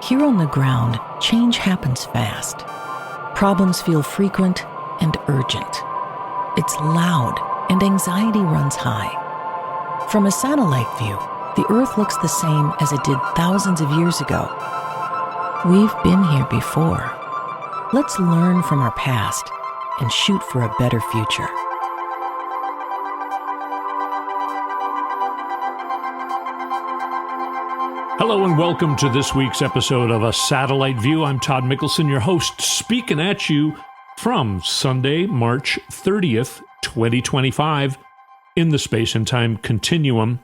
Here on the ground, change happens fast. Problems feel frequent and urgent. It's loud and anxiety runs high. From a satellite view, the Earth looks the same as it did thousands of years ago. We've been here before. Let's learn from our past and shoot for a better future. Hello and welcome to this week's episode of A Satellite View. I'm Todd Mikkelson, your host, speaking at you from Sunday, March 30th, 2025, in the space and time continuum.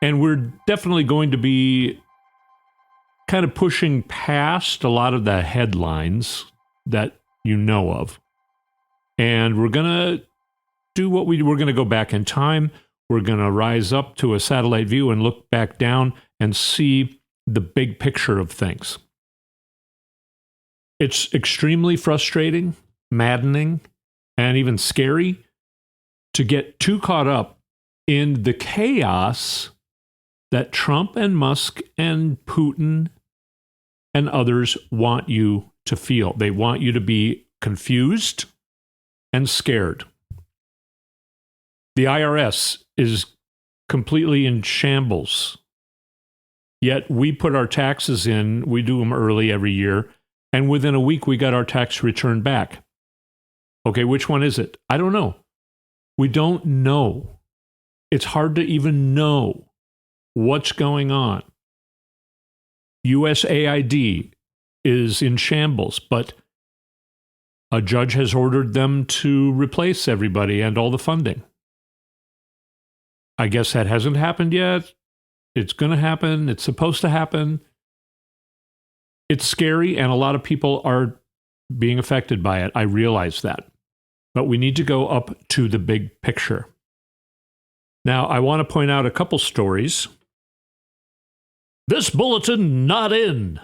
And we're definitely going to be kind of pushing past a lot of the headlines that you know of. And we're going to do what we're going to go back in time. We're going to rise up to a satellite view and look back down and see the big picture of things. It's extremely frustrating, maddening, and even scary to get too caught up in the chaos that Trump and Musk and Putin and others want you to feel. They want you to be confused and scared. The IRS is completely in shambles. Yet we put our taxes in, we do them early every year, and within a week we got our tax return back. Okay, which one is it? I don't know. We don't know. It's hard to even know what's going on. USAID is in shambles, but a judge has ordered them to replace everybody and all the funding. I guess that hasn't happened yet. It's going to happen. It's supposed to happen. It's scary, and a lot of people are being affected by it. I realize that. But we need to go up to the big picture. Now, I want to point out a couple stories. This bulletin not in.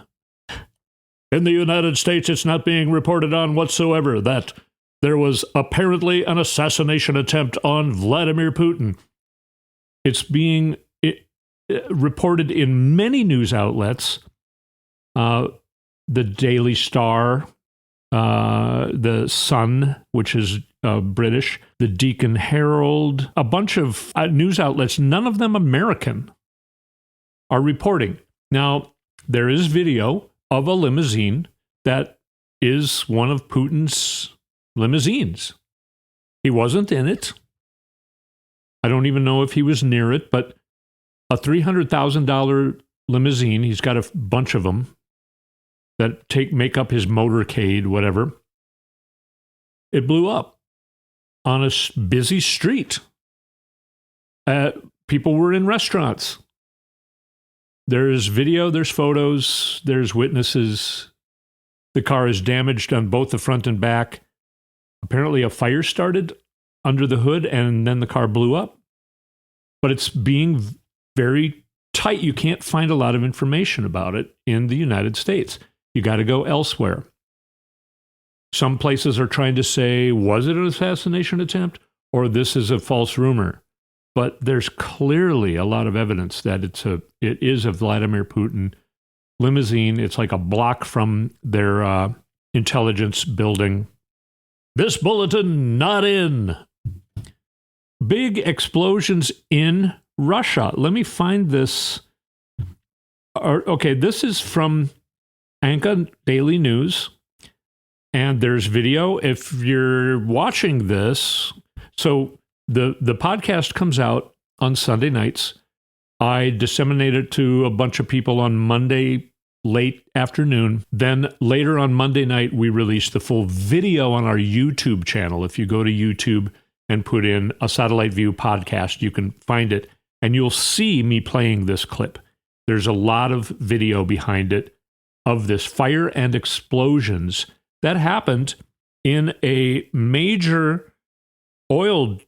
In the United States, it's not being reported on whatsoever that there was apparently an assassination attempt on Vladimir Putin. It's being reported in many news outlets, the Daily Star, the Sun, which is British, the Deacon Herald, a bunch of news outlets, none of them American, are reporting. Now, there is video of a limousine that is one of Putin's limousines. He wasn't in it. I don't even know if he was near it, but a $300,000 limousine, he's got a bunch of them that make up his motorcade, whatever. It blew up on a busy street. People were in restaurants. There's video, there's photos, there's witnesses. The car is damaged on both the front and back. Apparently a fire started under the hood, and then the car blew up. But it's being very tight. You can't find a lot of information about it in the United States. You got to go elsewhere. Some places are trying to say, was it an assassination attempt, or this is a false rumor? But there's clearly a lot of evidence that it is a Vladimir Putin limousine. It's like a block from their intelligence building. This bulletin not in. Big explosions in Russia. Let me find this. Okay, this is from Anka Daily News, and there's video. If you're watching this, so the podcast comes out on Sunday nights. I disseminate it to a bunch of people on Monday late afternoon. Then later on Monday night, we release the full video on our YouTube channel. If you go to YouTube and put in A Satellite View podcast, you can find it, and you'll see me playing this clip. There's a lot of video behind it of this fire and explosions that happened in a major oil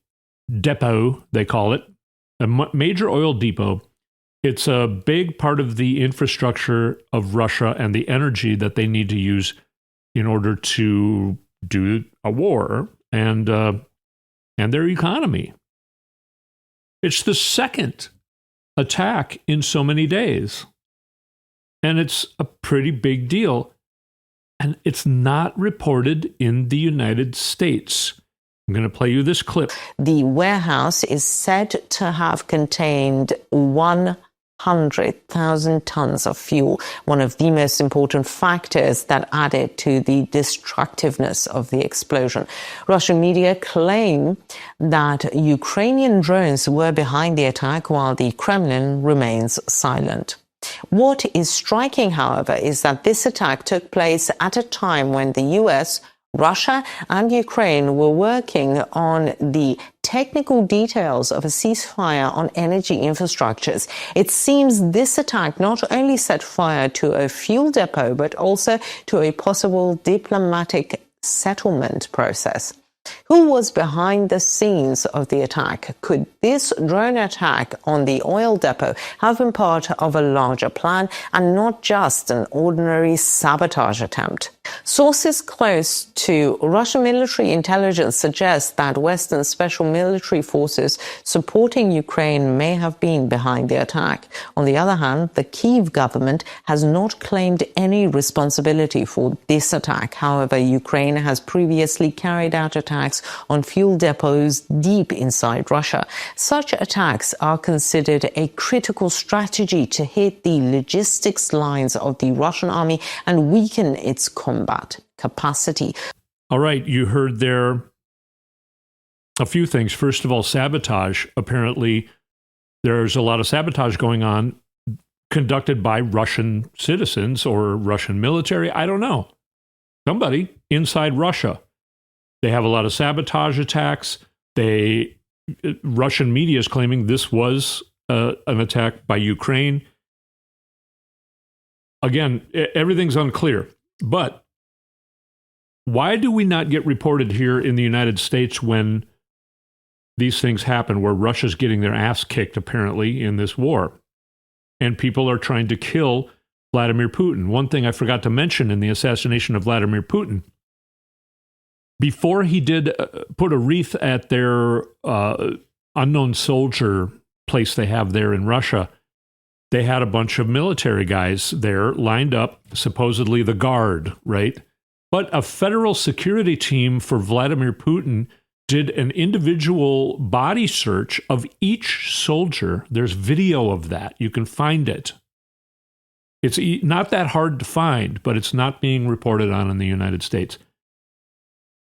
depot, they call it, a major oil depot. It's a big part of the infrastructure of Russia and the energy that they need to use in order to do a war and their economy. It's the second attack in so many days. And it's a pretty big deal. And it's not reported in the United States. I'm going to play you this clip. The warehouse is said to have contained 100,000 tons of fuel, one of the most important factors that added to the destructiveness of the explosion. Russian media claim that Ukrainian drones were behind the attack, while the Kremlin remains silent. What is striking, however, is that this attack took place at a time when the US, Russia and Ukraine were working on the technical details of a ceasefire on energy infrastructures. It seems this attack not only set fire to a fuel depot, but also to a possible diplomatic settlement process. Who was behind the scenes of the attack? Could this drone attack on the oil depot have been part of a larger plan and not just an ordinary sabotage attempt? Sources close to Russian military intelligence suggest that Western special military forces supporting Ukraine may have been behind the attack. On the other hand, the Kyiv government has not claimed any responsibility for this attack. However, Ukraine has previously carried out attacks on fuel depots deep inside Russia. Such attacks are considered a critical strategy to hit the logistics lines of the Russian army and weaken its combat capacity. All right, you heard there a few things. First of all, sabotage. Apparently, there's a lot of sabotage going on conducted by Russian citizens or Russian military. I don't know. Somebody inside Russia. They have a lot of sabotage attacks. Russian media is claiming this was an attack by Ukraine. Again, everything's unclear. But why do we not get reported here in the United States when these things happen, where Russia's getting their ass kicked, apparently, in this war? And people are trying to kill Vladimir Putin. One thing I forgot to mention in the assassination of Vladimir Putin, before he did put a wreath at their unknown soldier place they have there in Russia, they had a bunch of military guys there lined up, supposedly the guard, right? But a federal security team for Vladimir Putin did an individual body search of each soldier. There's video of that. You can find it. It's not that hard to find, but it's not being reported on in the United States.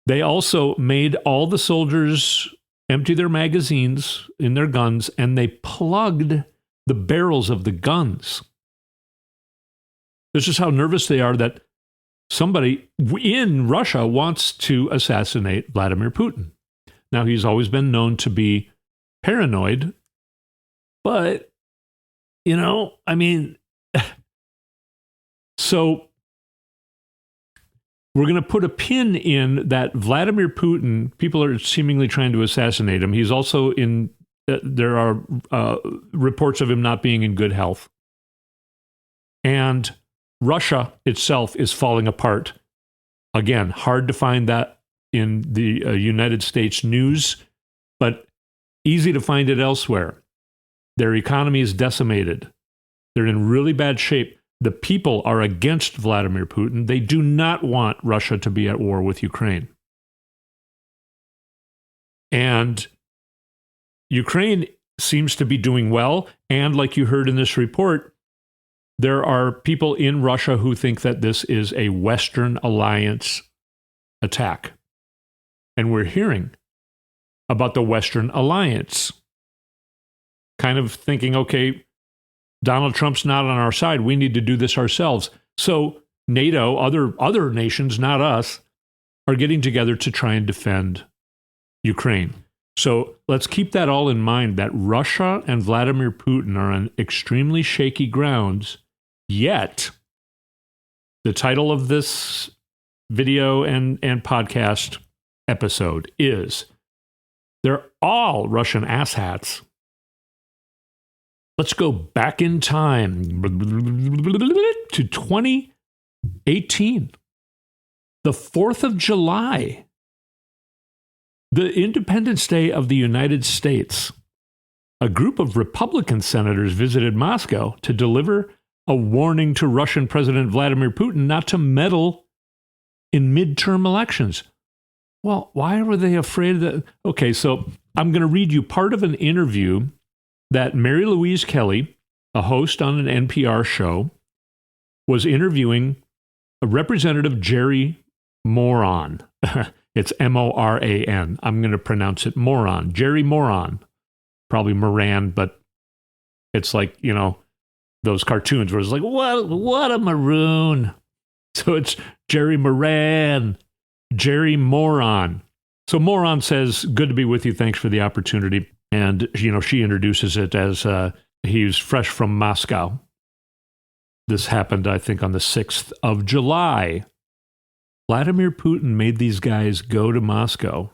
They also made all the soldiers empty their magazines in their guns, and they plugged the barrels of the guns. This is how nervous they are that somebody in Russia wants to assassinate Vladimir Putin. Now, he's always been known to be paranoid, but, so we're going to put a pin in that Vladimir Putin, people are seemingly trying to assassinate him. He's also there are reports of him not being in good health. And Russia itself is falling apart. Again, hard to find that in the United States news, but easy to find it elsewhere. Their economy is decimated. They're in really bad shape. The people are against Vladimir Putin. They do not want Russia to be at war with Ukraine. And Ukraine seems to be doing well. And like you heard in this report, there are people in Russia who think that this is a Western alliance attack. And we're hearing about the Western alliance. Kind of thinking, okay, Donald Trump's not on our side. We need to do this ourselves. So NATO, other nations, not us, are getting together to try and defend Ukraine. So let's keep that all in mind, that Russia and Vladimir Putin are on extremely shaky grounds, yet the title of this video and podcast episode is, they're all Russian asshats. Let's go back in time to 2018, the 4th of July, the Independence Day of the United States. A group of Republican senators visited Moscow to deliver a warning to Russian President Vladimir Putin not to meddle in midterm elections. Well, why were they afraid of that? Okay, so I'm going to read you part of an interview that Mary Louise Kelly, a host on an NPR show, was interviewing a Representative Jerry Moran. It's Moran. I'm going to pronounce it Moran. Jerry Moran. Probably Moran, but it's like, you know, those cartoons where it's like, what a maroon. So it's Jerry Moran. Jerry Moran. So Moran says, good to be with you. Thanks for the opportunity. And, you know, she introduces it as he's fresh from Moscow. This happened, I think, on the 6th of July. Vladimir Putin made these guys go to Moscow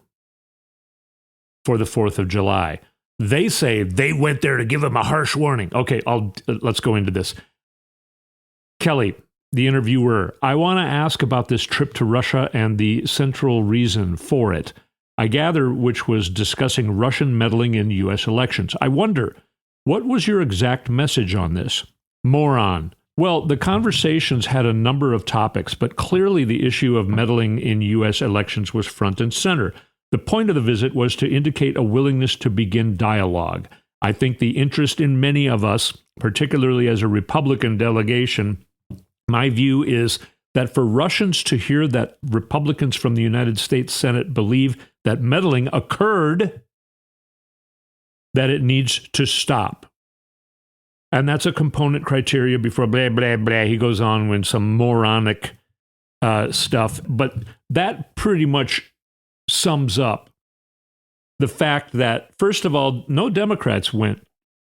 for the 4th of July. They say they went there to give him a harsh warning. Okay, let's go into this. Kelly, the interviewer, I want to ask about this trip to Russia and the central reason for it. I gather which was discussing Russian meddling in U.S. elections. I wonder, what was your exact message on this? Moron. Well, the conversations had a number of topics, but clearly the issue of meddling in U.S. elections was front and center. The point of the visit was to indicate a willingness to begin dialogue. I think the interest in many of us, particularly as a Republican delegation, my view is that for Russians to hear that Republicans from the United States Senate believe that meddling occurred, that it needs to stop. And that's a component criteria before blah, blah, blah. He goes on with some moronic stuff. But that pretty much sums up the fact that, first of all, no Democrats went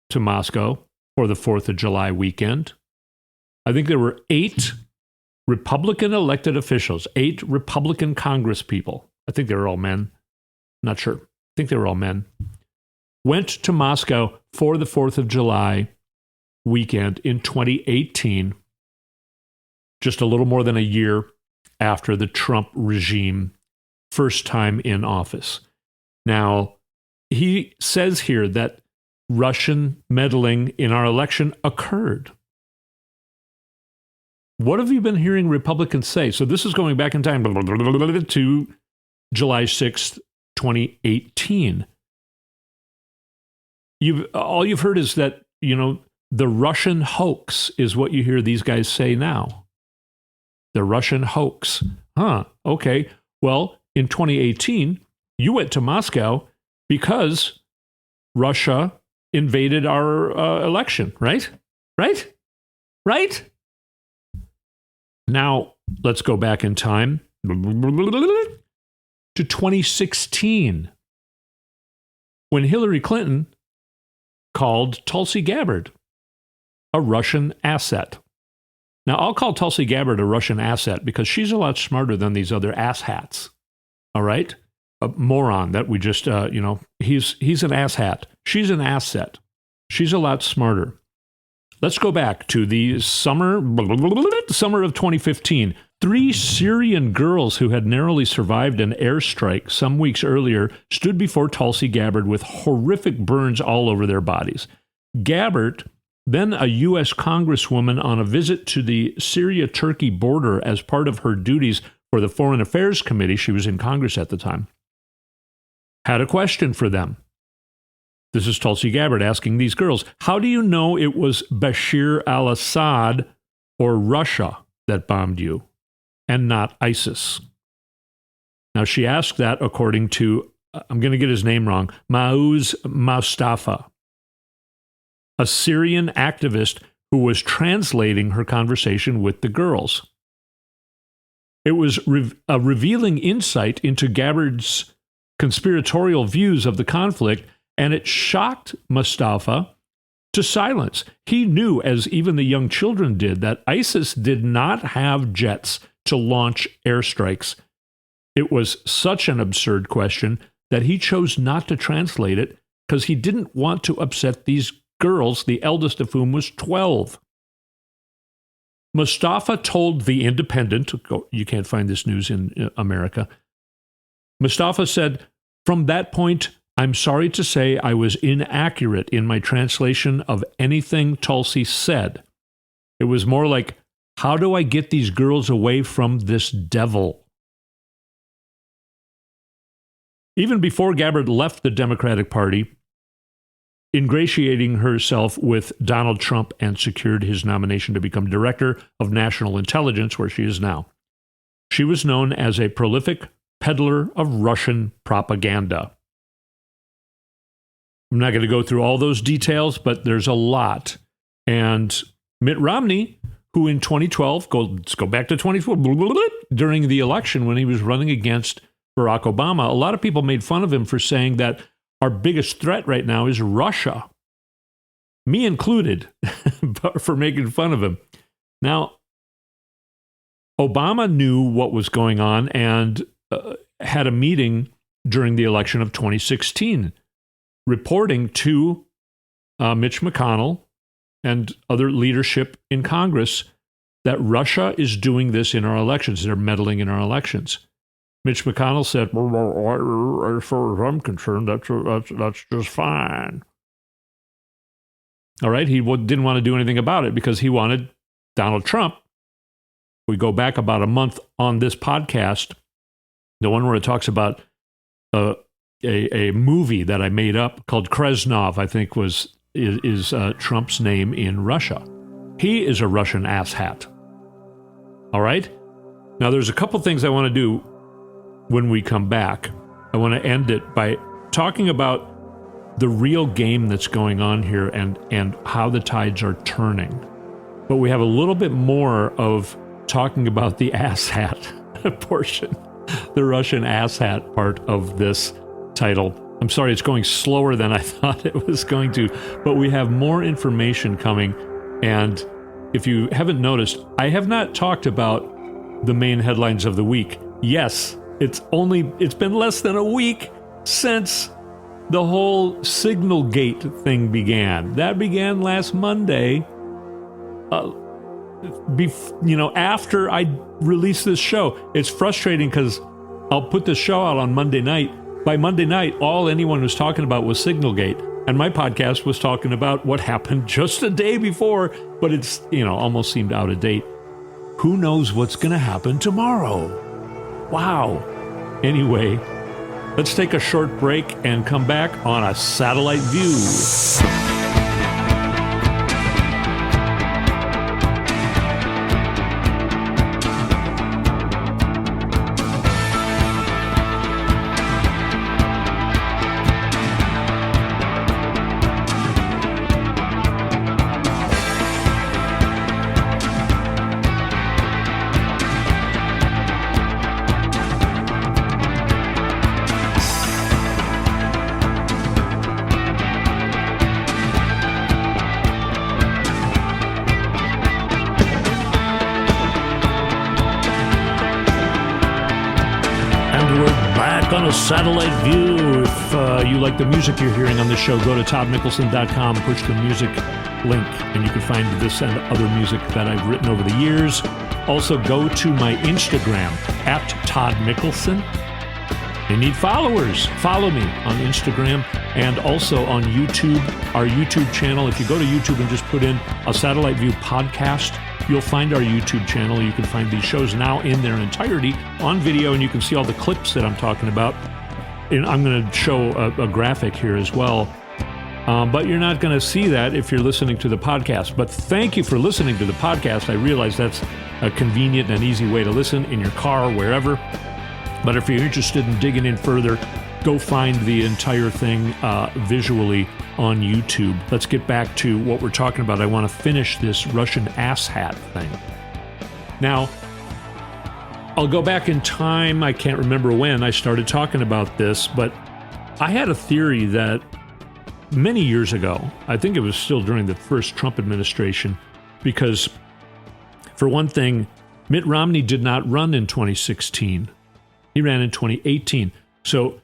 to Moscow for the 4th of July weekend. I think there were 8 Republican elected officials, 8 Republican Congress people. I think they were all men. Not sure. I think they were all men. Went to Moscow for the 4th of July weekend in 2018, just a little more than a year after the Trump regime first time in office. Now, he says here that Russian meddling in our election occurred. What have you been hearing Republicans say? So this is going back in time to July 6th, 2018. All you've heard is that, you know, the Russian hoax is what you hear these guys say now. The Russian hoax. Okay. Well, in 2018, you went to Moscow because Russia invaded our election, right? Right? Now, let's go back in time to 2016, when Hillary Clinton called Tulsi Gabbard a Russian asset. Now, I'll call Tulsi Gabbard a Russian asset because she's a lot smarter than these other asshats. All right? A moron that we just, he's an asshat. She's an asset. She's a lot smarter. Let's go back to the summer of 2015. 3 Syrian girls who had narrowly survived an airstrike some weeks earlier stood before Tulsi Gabbard with horrific burns all over their bodies. Gabbard, then a U.S. Congresswoman on a visit to the Syria-Turkey border as part of her duties for the Foreign Affairs Committee, she was in Congress at the time, had a question for them. This is Tulsi Gabbard asking these girls, how do you know it was Bashar al-Assad or Russia that bombed you and not ISIS? Now, she asked that according to, I'm going to get his name wrong, Maouz Mustafa, a Syrian activist who was translating her conversation with the girls. It was a revealing insight into Gabbard's conspiratorial views of the conflict, and it shocked Mustafa to silence. He knew, as even the young children did, that ISIS did not have jets to launch airstrikes. It was such an absurd question that he chose not to translate it because he didn't want to upset these girls, the eldest of whom was 12. Mustafa told The Independent, you can't find this news in America, Mustafa said, from that point, I'm sorry to say I was inaccurate in my translation of anything Tulsi said. It was more like, how do I get these girls away from this devil? Even before Gabbard left the Democratic Party, ingratiating herself with Donald Trump and secured his nomination to become Director of National Intelligence, where she is now. She was known as a prolific peddler of Russian propaganda. I'm not going to go through all those details, but there's a lot. And Mitt Romney, who in 2012, let's go back to 2012, during the election when he was running against Barack Obama, a lot of people made fun of him for saying that our biggest threat right now is Russia. Me included, for making fun of him. Now, Obama knew what was going on and had a meeting during the election of 2016, reporting to Mitch McConnell and other leadership in Congress that Russia is doing this in our elections. They're meddling in our elections. Mitch McConnell said, well, as far as I'm concerned, that's just fine. All right, he didn't want to do anything about it because he wanted Donald Trump. We go back about a month on this podcast, the one where it talks about a movie that I made up called Kreznov, I think is Trump's name in Russia. He is a Russian asshat. All right? Now, there's a couple things I want to do when we come back. I want to end it by talking about the real game that's going on here and how the tides are turning. But we have a little bit more of talking about the asshat portion, the Russian asshat part of this title. I'm sorry, it's going slower than I thought it was going to, but we have more information coming. And if you haven't noticed, I have not talked about the main headlines of the week. Yes, it's been less than a week since the whole Signalgate thing began. That began last Monday. After I released this show. It's frustrating because I'll put this show out on Monday night. By Monday night, all anyone was talking about was Signalgate, and my podcast was talking about what happened just a day before, but it's, almost seemed out of date. Who knows what's going to happen tomorrow? Wow. Anyway, let's take a short break and come back on a satellite view. Satellite view. If you like the music you're hearing on this show, go to toddmikkelson.com, push the music link, and you can find this and other music that I've written over the years. Also, go to my Instagram, at Todd Mikkelson. I need followers. Follow me on Instagram and also on YouTube, our YouTube channel. If you go to YouTube and just put in a Satellite View podcast, you'll find our YouTube channel. You can find these shows now in their entirety on video, and you can see all the clips that I'm talking about. And I'm going to show a graphic here as well. But you're not going to see that if you're listening to the podcast. But thank you for listening to the podcast. I realize that's a convenient and easy way to listen in your car or wherever. But if you're interested in digging in further, go find the entire thing visually on YouTube. Let's get back to what we're talking about. I want to finish this Russian asshat thing. Now, I'll go back in time. I can't remember when I started talking about this, but I had a theory that many years ago, I think it was still during the first Trump administration, because for one thing, Mitt Romney did not run in 2016. He ran in 2018. So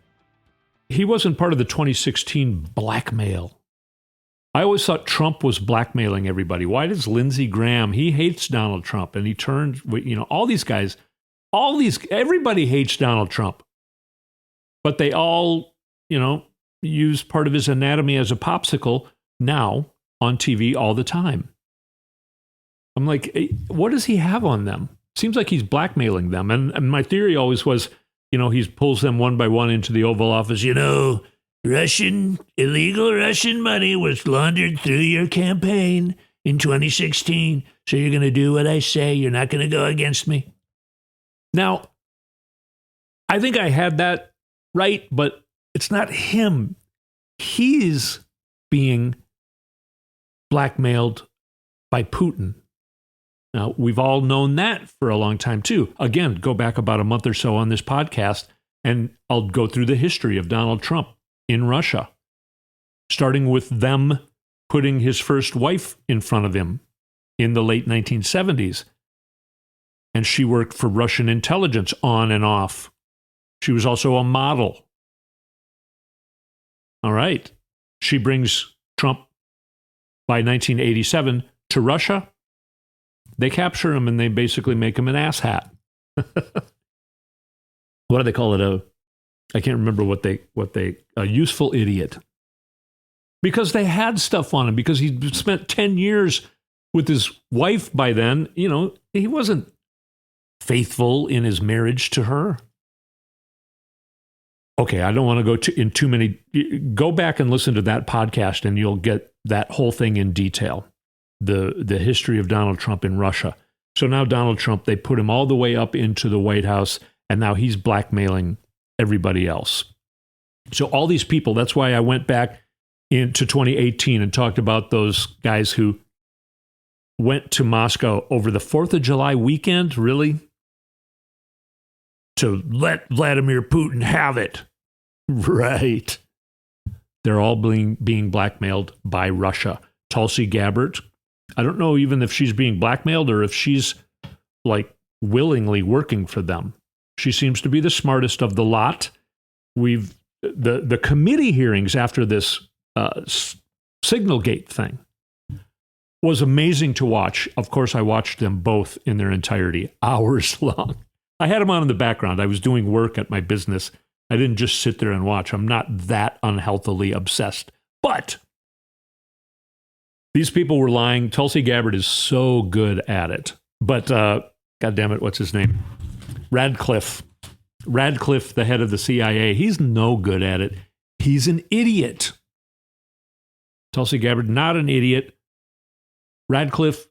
he wasn't part of the 2016 blackmail. I always thought Trump was blackmailing everybody. Why does Lindsey Graham, he hates Donald Trump, and he turned, all these guys, everybody hates Donald Trump. But they all, use part of his anatomy as a popsicle now on TV all the time. I'm like, what does he have on them? Seems like he's blackmailing them. And my theory always was, he pulls them one by one into the Oval Office. Illegal Russian money was laundered through your campaign in 2016. So you're going to do what I say. You're not going to go against me. Now, I think I had that right, but it's not him. He's being blackmailed by Putin. Now, we've all known that for a long time, too. Again, go back about a month or so on this podcast, and I'll go through the history of Donald Trump in Russia, starting with them putting his first wife in front of him in the late 1970s. And she worked for Russian intelligence on and off. She was also a model. All right. She brings Trump by 1987 to Russia. They capture him and they basically make him an asshat. What do they call it? I can't remember a useful idiot. Because they had stuff on him, because he spent 10 years with his wife by then. He wasn't faithful in his marriage to her. Okay, I don't want to go in too many. Go back and listen to that podcast and you'll get that whole thing in detail. The history of Donald Trump in Russia. So now Donald Trump, they put him all the way up into the White House, and now he's blackmailing everybody else. So all these people, that's why I went back into 2018 and talked about those guys who went to Moscow over the 4th of July weekend, really? To let Vladimir Putin have it. Right. They're all being blackmailed by Russia. Tulsi Gabbard, I don't know even if she's being blackmailed or if she's like willingly working for them. She seems to be the smartest of the lot. The committee hearings after this Signalgate thing was amazing to watch. Of course, I watched them both in their entirety, hours long. I had them on in the background. I was doing work at my business. I didn't just sit there and watch. I'm not that unhealthily obsessed. But these people were lying. Tulsi Gabbard is so good at it. But, God damn it, what's his name? Radcliffe, the head of the CIA, he's no good at it. He's an idiot. Tulsi Gabbard, not an idiot. Radcliffe,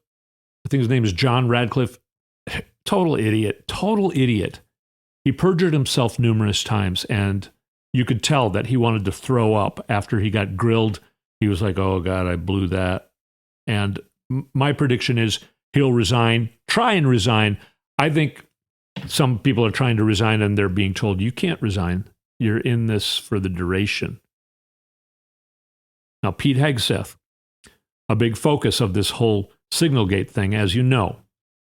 I think his name is John Radcliffe, total idiot. He perjured himself numerous times, and you could tell that he wanted to throw up after he got grilled. He was like, oh, God, I blew that. And my prediction is he'll resign, try and resign. I think some people are trying to resign, and they're being told, you can't resign. You're in this for the duration. Now, Pete Hegseth, a big focus of this whole Signalgate thing, as you know.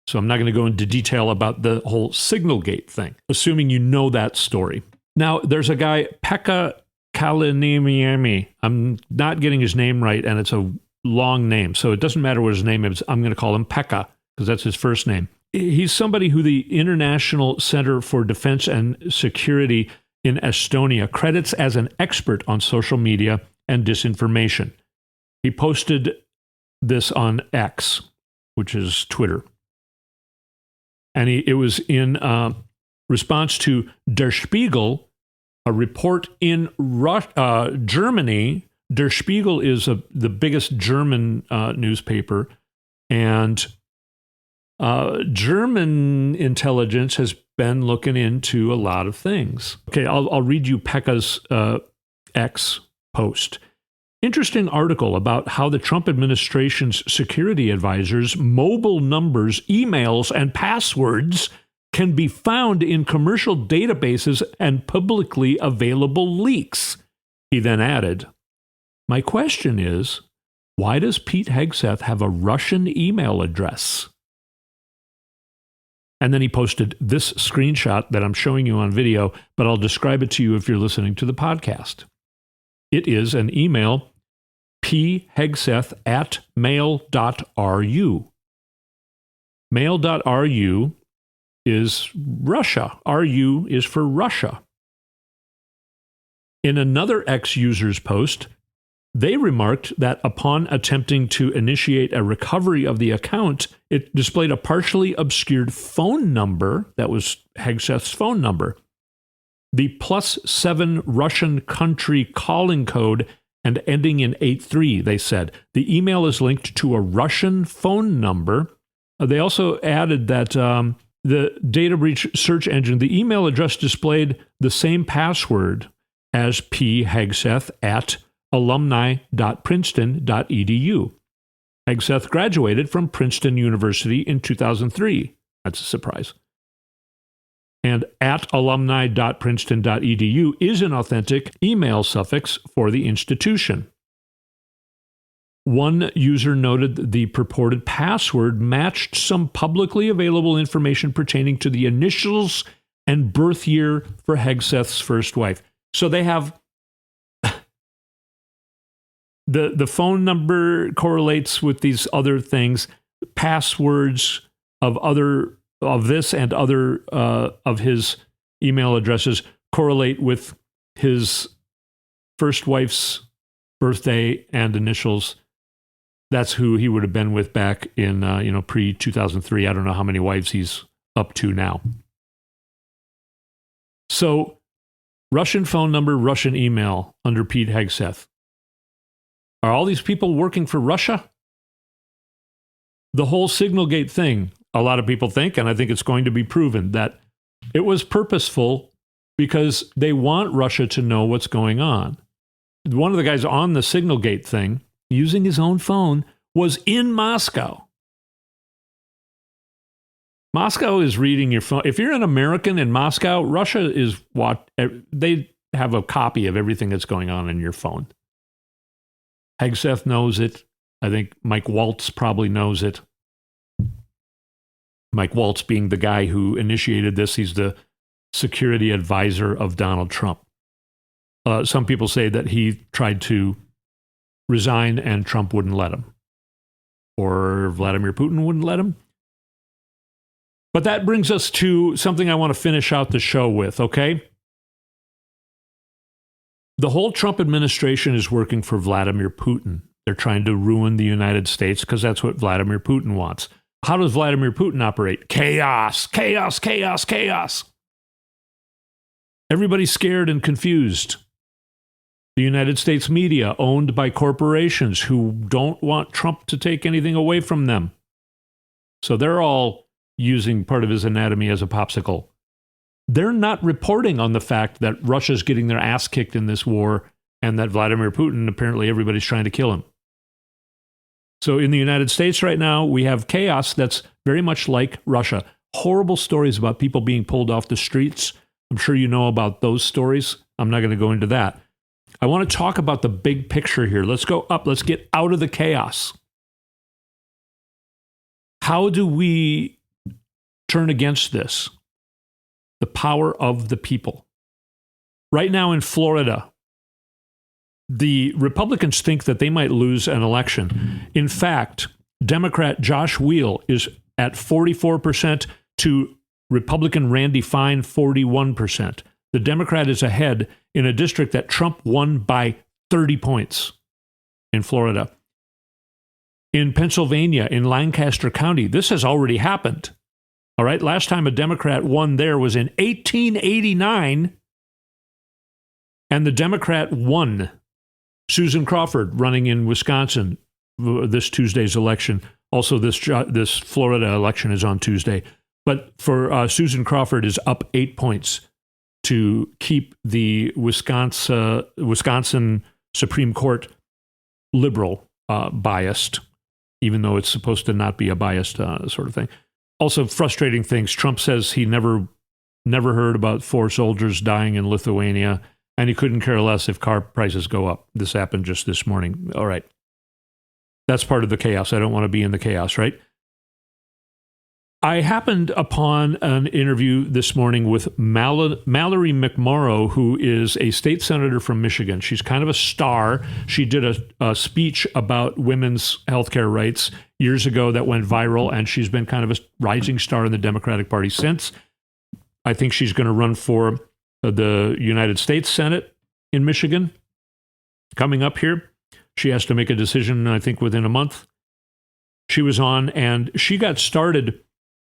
So I'm not going to go into detail about the whole Signalgate thing, assuming you know that story. Now, there's a guy, Pekka Kalaniemi. I'm not getting his name right, and it's a long name, so it doesn't matter what his name is. I'm going to call him Pekka, because that's his first name. He's somebody who the International Center for Defense and Security in Estonia credits as an expert on social media and disinformation. He posted this on X, which is Twitter. And it was in response to Der Spiegel, a report in Germany. Der Spiegel is the biggest German newspaper, and German intelligence has been looking into a lot of things. Okay, I'll read you Pekka's X post. Interesting article about how the Trump administration's security advisors' mobile numbers, emails, and passwords can be found in commercial databases and publicly available leaks. He then added, my question is, why does Pete Hegseth have a Russian email address? And then he posted this screenshot that I'm showing you on video, but I'll describe it to you if you're listening to the podcast. It is an email, phegseth@mail.ru. Mail.ru is Russia. RU is for Russia. In another ex-user's post, They remarked that upon attempting to initiate a recovery of the account, it displayed a partially obscured phone number that was Hegseth's phone number. The +7 Russian country calling code and ending in 83, they said. The email is linked to a Russian phone number. They also added that the data breach search engine, the email address displayed the same password as Hegseth at alumni.princeton.edu. Hegseth graduated from Princeton University in 2003. That's a surprise. And at alumni.princeton.edu is an authentic email suffix for the institution. One user noted the purported password matched some publicly available information pertaining to the initials and birth year for Hegseth's first wife. So they have the phone number correlates with these other things, passwords of this and other of his email addresses correlate with his first wife's birthday and initials. That's who he would have been with back in pre-2003. I don't know how many wives he's up to now. So, Russian phone number, Russian email under Pete Hegseth. Are all these people working for Russia? The whole Signalgate thing, a lot of people think, and I think it's going to be proven, that it was purposeful because they want Russia to know what's going on. One of the guys on the Signalgate thing, using his own phone, was in Moscow. Moscow is reading your phone. If you're an American in Moscow, Russia is what they have a copy of everything that's going on in your phone. Hegseth knows it. I think Mike Waltz probably knows it. Mike Waltz being the guy who initiated this. He's the security advisor of Donald Trump. Some people say that he tried to resign and Trump wouldn't let him. Or Vladimir Putin wouldn't let him. But that brings us to something I want to finish out the show with, okay? The whole Trump administration is working for Vladimir Putin. They're trying to ruin the United States because that's what Vladimir Putin wants. How does Vladimir Putin operate? Chaos, chaos, chaos, chaos. Everybody's scared and confused. The United States media owned by corporations who don't want Trump to take anything away from them. So they're all using part of his anatomy as a popsicle. They're not reporting on the fact that Russia's getting their ass kicked in this war and that Vladimir Putin, apparently everybody's trying to kill him. So in the United States right now, we have chaos that's very much like Russia. Horrible stories about people being pulled off the streets. I'm sure you know about those stories. I'm not going to go into that. I want to talk about the big picture here. Let's go up. Let's get out of the chaos. How do we turn against this? The power of the people. Right now in Florida, the Republicans think that they might lose an election. In fact, Democrat Josh Weil is at 44% to Republican Randy Fine 41%. The Democrat is ahead in a district that Trump won by 30 points in Florida. In Pennsylvania, in Lancaster County, this has already happened. All right, last time a Democrat won there was in 1889, and the Democrat won. Susan Crawford running in Wisconsin this Tuesday's election. Also, this Florida election is on Tuesday. But for Susan Crawford is up 8 points to keep the Wisconsin Supreme Court liberal biased, even though it's supposed to not be a biased sort of thing. Also, frustrating things. Trump says he never heard about 4 soldiers dying in Lithuania, and he couldn't care less if car prices go up. This happened just this morning. All right. That's part of the chaos. I don't want to be in the chaos, right? I happened upon an interview this morning with Mallory McMorrow, who is a state senator from Michigan. She's kind of a star. She did a speech about women's healthcare rights years ago that went viral, and she's been kind of a rising star in the Democratic Party since. I think she's going to run for the United States Senate in Michigan coming up here. She has to make a decision, I think, within a month. She was on, and she got started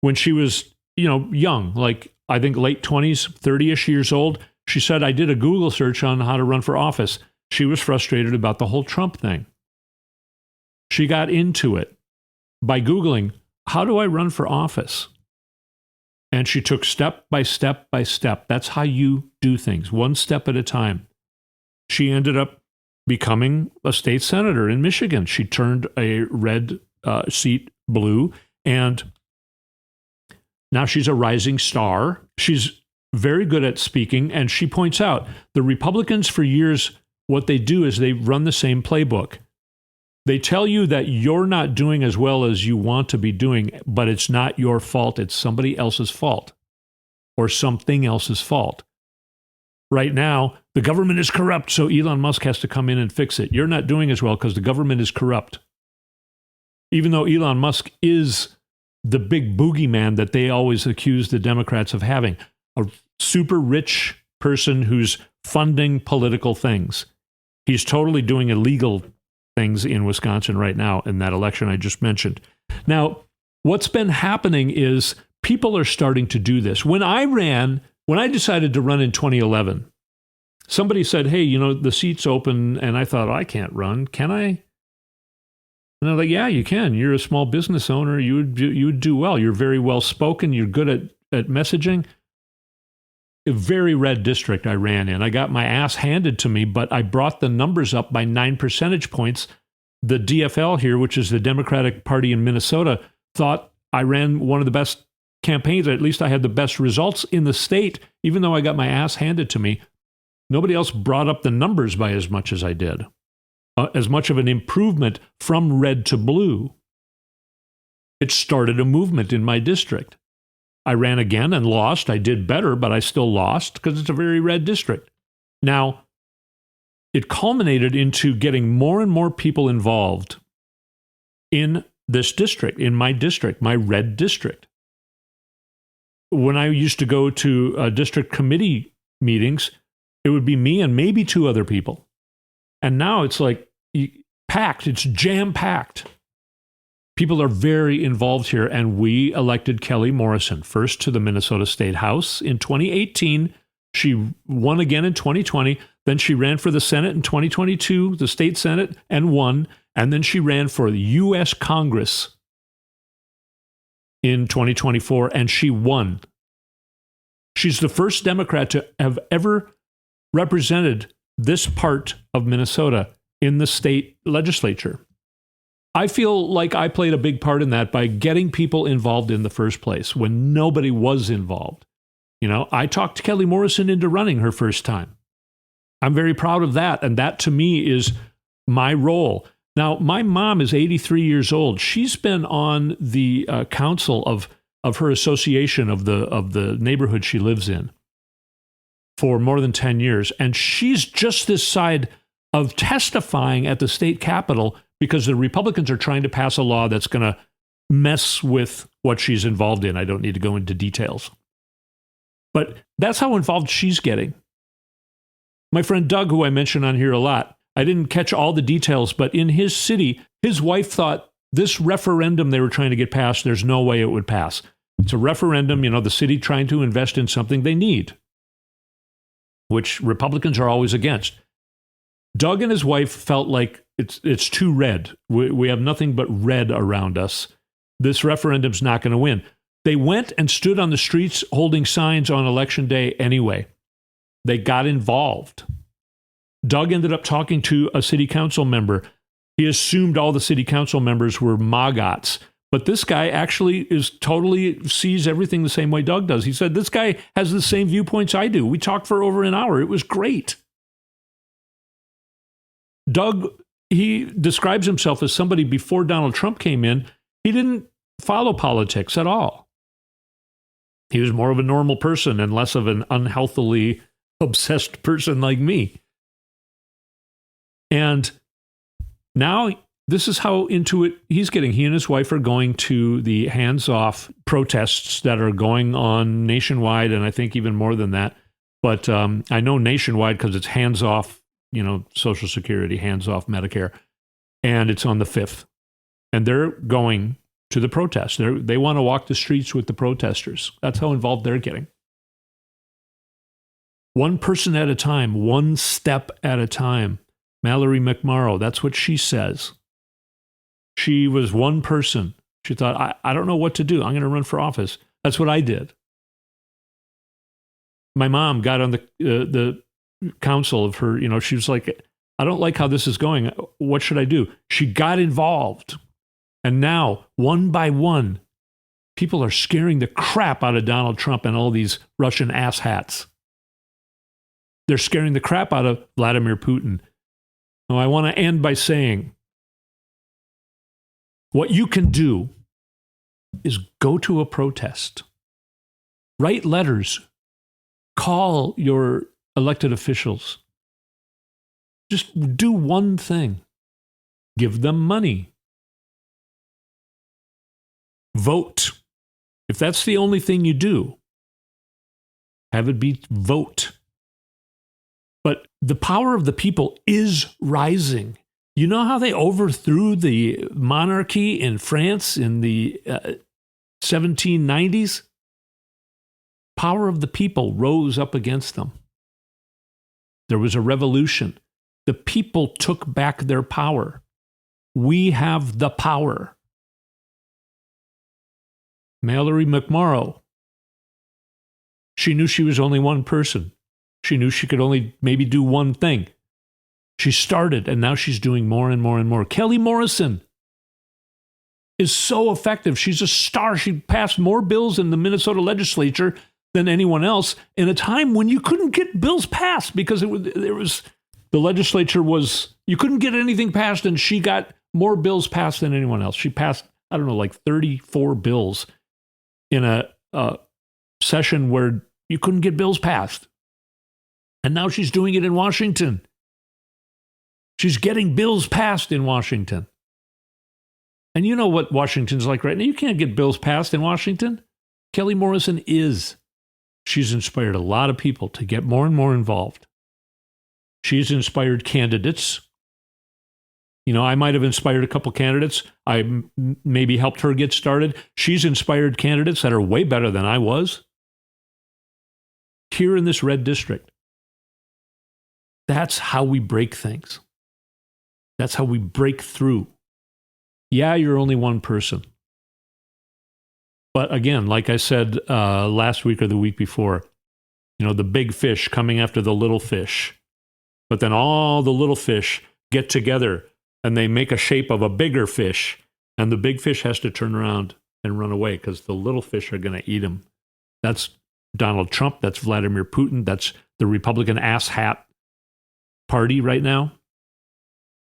when she was, young, like I think late 20s, 30-ish years old. She said, I did a Google search on how to run for office. She was frustrated about the whole Trump thing. She got into it by Googling, how do I run for office? And she took step by step by step. That's how you do things, one step at a time. She ended up becoming a state senator in Michigan. She turned a red seat blue, and now she's a rising star. She's very good at speaking, and she points out the Republicans for years, what they do is they run the same playbook. They tell you that you're not doing as well as you want to be doing, but it's not your fault. It's somebody else's fault or something else's fault. Right now, the government is corrupt, so Elon Musk has to come in and fix it. You're not doing as well because the government is corrupt. Even though Elon Musk is the big boogeyman that they always accuse the Democrats of having, a super rich person who's funding political things. He's totally doing illegal things in Wisconsin right now in that election I just mentioned. Now, what's been happening is people are starting to do this. When I decided to run in 2011, somebody said, hey, the seat's open, and I thought, I can't run. Can I? And I'm like, yeah, you can. You're a small business owner. You would do well. You're very well spoken. You're good at messaging. A very red district I ran in. I got my ass handed to me, but I brought the numbers up by 9 percentage points. The DFL here, which is the Democratic Party in Minnesota, thought I ran one of the best campaigns. At least I had the best results in the state, even though I got my ass handed to me. Nobody else brought up the numbers by as much as I did. As much of an improvement from red to blue. It started a movement in my district. I ran again and lost. I did better, but I still lost because it's a very red district. Now, it culminated into getting more and more people involved in this district, in my district, my red district. When I used to go to district committee meetings, it would be me and maybe 2 other people. And now it's like packed, it's jam-packed. People are very involved here, and we elected Kelly Morrison first to the Minnesota State House in 2018. She won again in 2020. Then she ran for the Senate in 2022, the state Senate, and won. And then she ran for the U.S. Congress in 2024, and she won. She's the first Democrat to have ever represented this part of Minnesota in the state legislature. I feel like I played a big part in that by getting people involved in the first place when nobody was involved. I talked Kelly Morrison into running her first time. I'm very proud of that, and that to me is my role. Now, my mom is 83 years old. She's been on the council of her association of the neighborhood she lives in for more than 10 years, and she's just this side of testifying at the state capitol because the Republicans are trying to pass a law that's going to mess with what she's involved in. I don't need to go into details. But that's how involved she's getting. My friend Doug, who I mention on here a lot, I didn't catch all the details, but in his city, his wife thought this referendum they were trying to get passed, there's no way it would pass. It's a referendum, the city trying to invest in something they need, which Republicans are always against. Doug and his wife felt like it's too red. We have nothing but red around us. This referendum's not going to win. They went and stood on the streets holding signs on Election Day anyway. They got involved. Doug ended up talking to a city council member. He assumed all the city council members were maggots. But this guy actually sees everything the same way Doug does. He said, this guy has the same viewpoints I do. We talked for over an hour. It was great. Doug, he describes himself as somebody before Donald Trump came in. He didn't follow politics at all. He was more of a normal person and less of an unhealthily obsessed person like me. And now this is how into it he's getting. He and his wife are going to the hands-off protests that are going on nationwide, and I think even more than that. But I know nationwide because it's hands-off, Social Security, hands-off Medicare. and it's on the 5th. And they're going to the protest. They want to walk the streets with the protesters. That's how involved they're getting. One person at a time, one step at a time. Mallory McMorrow, that's what she says. She was one person. She thought, I don't know what to do. I'm going to run for office. That's what I did. My mom got on the council of her, she was like, I don't like how this is going. What should I do? She got involved. And now, one by one, people are scaring the crap out of Donald Trump and all these Russian asshats. They're scaring the crap out of Vladimir Putin. Now, I want to end by saying, what you can do is go to a protest, write letters, call your elected officials. Just do one thing. Give them money. Vote. If that's the only thing you do, have it be vote. But the power of the people is rising. You know how they overthrew the monarchy in France in the 1790s? Power of the people rose up against them. There was a revolution. The people took back their power. We have the power. Mallory McMorrow, she knew she was only one person. She knew she could only maybe do one thing. She started, and now she's doing more and more and more. Kelly Morrison is so effective. She's a star. She passed more bills in the Minnesota legislature than anyone else in a time when you couldn't get bills passed because the legislature was, you couldn't get anything passed, and she got more bills passed than anyone else. She passed, like 34 bills in a session where you couldn't get bills passed. And now she's doing it in Washington. She's getting bills passed in Washington. And you know what Washington's like right now. You can't get bills passed in Washington. Kelly Morrison is. She's inspired a lot of people to get more and more involved. She's inspired candidates. I might have inspired a couple candidates. I maybe helped her get started. She's inspired candidates that are way better than I was. Here in this red district. That's how we break things. That's how we break through. Yeah, you're only one person. But again, like I said last week or the week before, the big fish coming after the little fish. But then all the little fish get together and they make a shape of a bigger fish. And the big fish has to turn around and run away because the little fish are going to eat him. That's Donald Trump. That's Vladimir Putin. That's the Republican asshat party right now.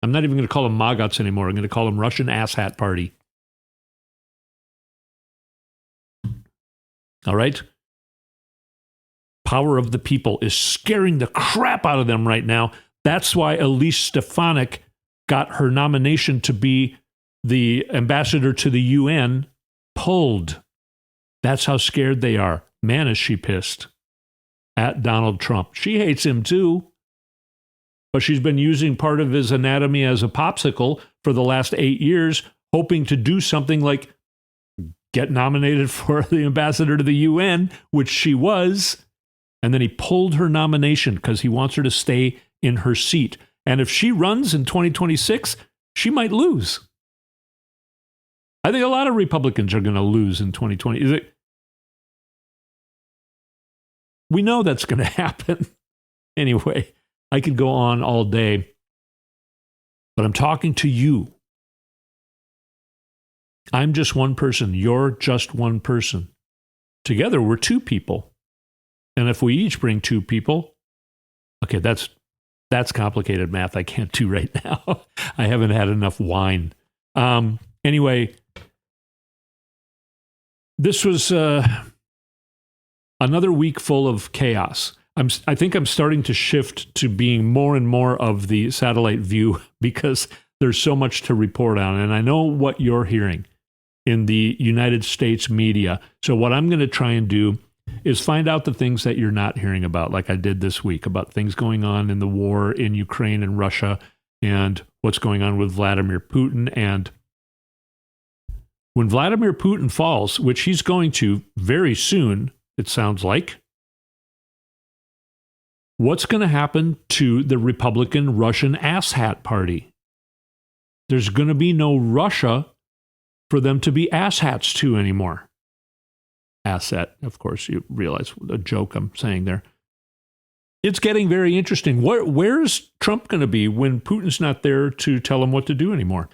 I'm not even going to call them MAGAs anymore. I'm going to call them Russian asshat party. All right? Power of the people is scaring the crap out of them right now. That's why Elise Stefanik got her nomination to be the ambassador to the UN pulled. That's how scared they are. Man, is she pissed at Donald Trump. She hates him too. But she's been using part of his anatomy as a popsicle for the last 8 years, hoping to do something like get nominated for the ambassador to the UN, which she was. And then he pulled her nomination because he wants her to stay in her seat. And if she runs in 2026, she might lose. I think a lot of Republicans are going to lose in 2020. We know that's going to happen. Anyway, I could go on all day, but I'm talking to you. I'm just one person. You're just one person. Together, we're two people. And if we each bring two people, okay, that's complicated math I can't do right now. I haven't had enough wine. Anyway, this was another week full of chaos. I think I'm starting to shift to being more and more of the satellite view because there's so much to report on. And I know what you're hearing in the United States media. So what I'm going to try and do is find out the things that you're not hearing about, like I did this week, about things going on in the war in Ukraine and Russia and what's going on with Vladimir Putin. And when Vladimir Putin falls, which he's going to very soon, it sounds like, what's going to happen to the Republican Russian asshat party? There's going to be no Russia for them to be asshats to anymore. Asset, of course, you realize a joke I'm saying there. It's getting very interesting. Where's Trump going to be when Putin's not there to tell him what to do anymore?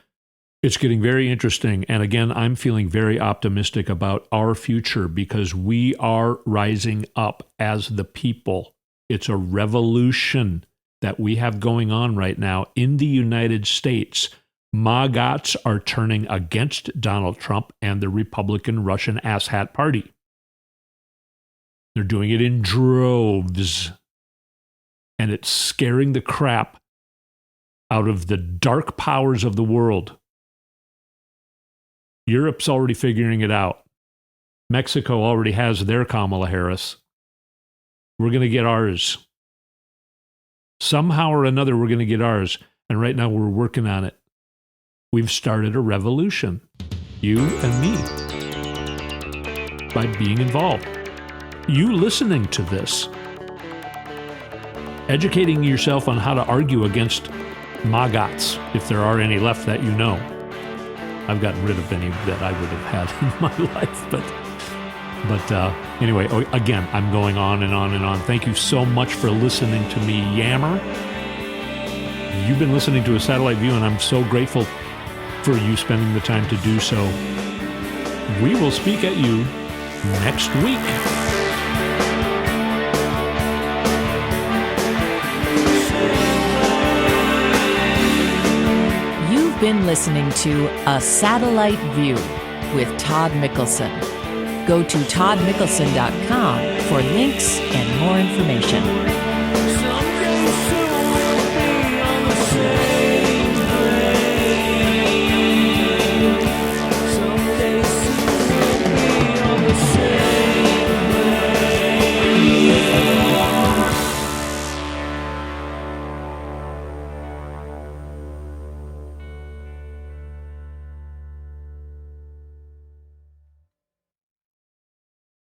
It's getting very interesting. And again, I'm feeling very optimistic about our future because we are rising up as the people. It's a revolution that we have going on right now in the United States. MAGAs are turning against Donald Trump and the Republican Russian asshat party. They're doing it in droves. And it's scaring the crap out of the dark powers of the world. Europe's already figuring it out. Mexico already has their Kamala Harris. We're going to get ours. Somehow or another, we're going to get ours. And right now, we're working on it. We've started a revolution. You and me. By being involved. You listening to this. Educating yourself on how to argue against MAGAs, if there are any left that you know. I've gotten rid of any that I would have had in my life, but anyway, again, I'm going on and on and on. Thank you so much for listening to me yammer. You've been listening to A Satellite View, and I'm so grateful for you spending the time to do so. We will speak at you next week. Been listening to A Satellite View with Todd Mikkelson. Go to toddmikkelson.com for links and more information.